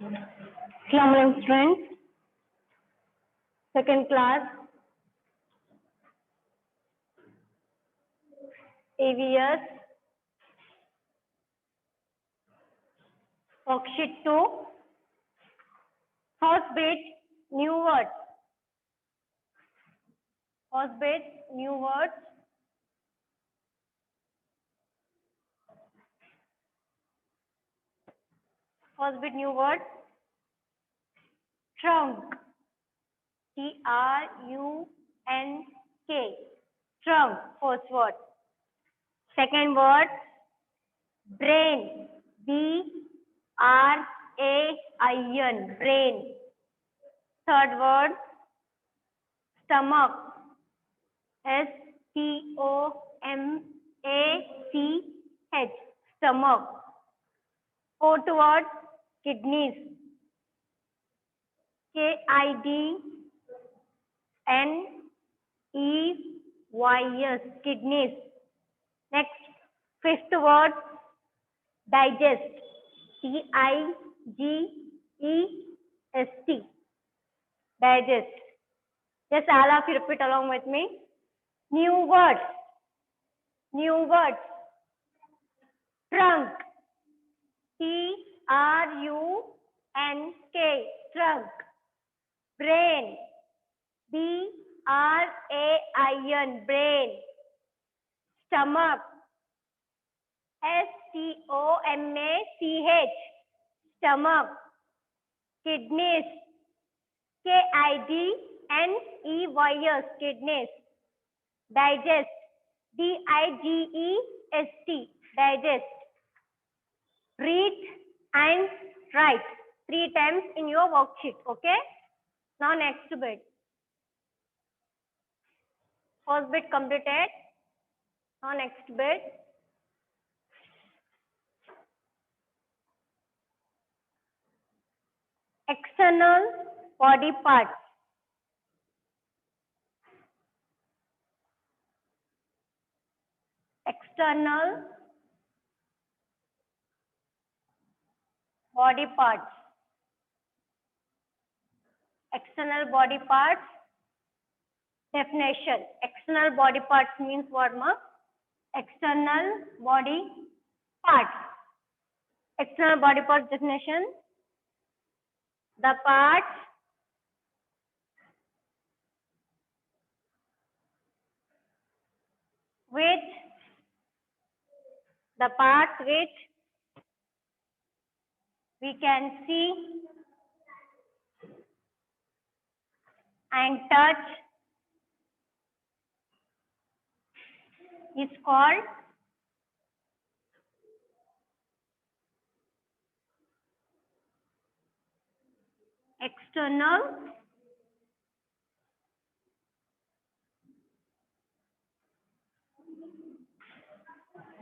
Assalamualaikum students, second class AVS worksheet 2 first bit new words. First bit new words. First bit new word trunk. Trunk. Trunk. First word. Second word brain. BRAIN. Brain. Third word stomach. STOMACH. Stomach. Fourth word kidneys. KIDNEYS. Kidneys. Next, fifth word digest. DIGEST. Digest. Just all of you repeat along with me. New words. New words. Trunk. TRUNK. Trunk. Brain. BRAIN. Brain. Stomach. STOMACH. Stomach. Kidneys. KIDNEYS. Kidneys. Digest. DIGEST. Digest. Read and write 3 times in your worksheet. Okay. Now next bit. First bit completed. Now next bit. External body parts. External body parts. External body parts. Definition. External body parts means what, ma? External body parts. External body parts definition. The parts which we can see and touch is called external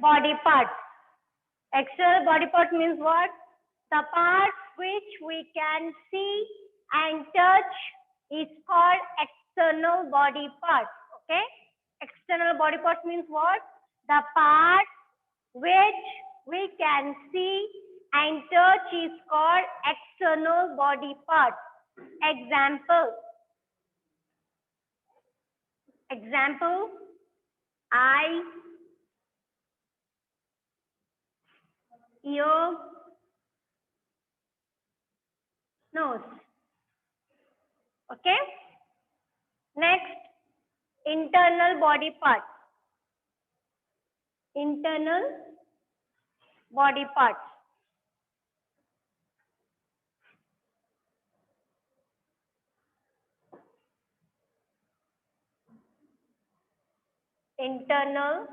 body parts. External body part means what? The parts which we can see and touch is called external body parts. Okay? External body parts means what? The parts which we can see and touch is called external body parts. Example. Eye, ear, nose. Okay? Next, internal body parts. Internal body parts. Internal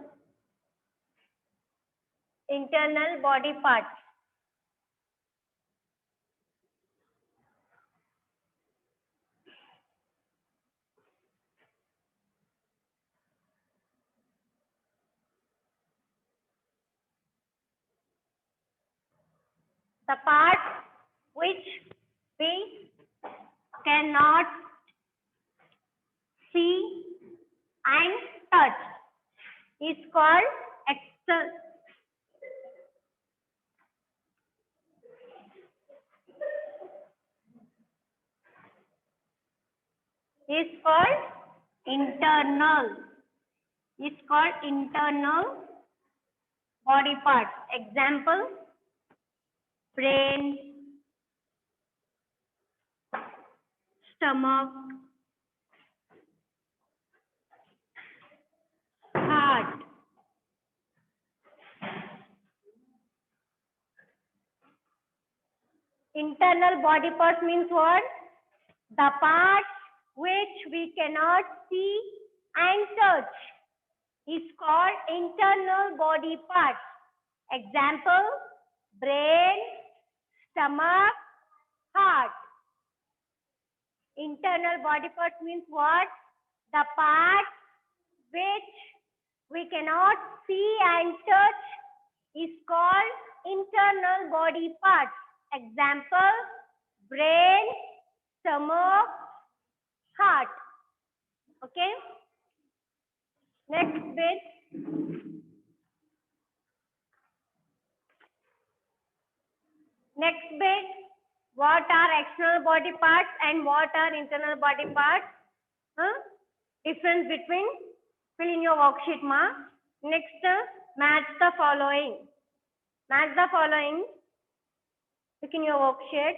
body parts. The parts which we cannot see and touch is called is called internal. Is called internal body parts. Example, brain, stomach, heart. Internal body parts means what? The parts which we cannot see and touch is called internal body parts. Example, brain, stomach, heart. Internal body parts means what? The parts which we cannot see and touch is called internal body parts. Example, brain, stomach, heart. Okay? Next bit. Next bit. What are external body parts and what are internal body parts? Difference between, fill in your worksheet, ma. Next, match the following. Match the following. Look in your worksheet.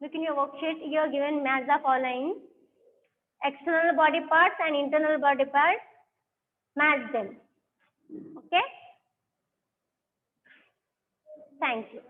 Look in your worksheet. You are given match the following. External body parts and internal body parts. Match them. Okay? Thank you.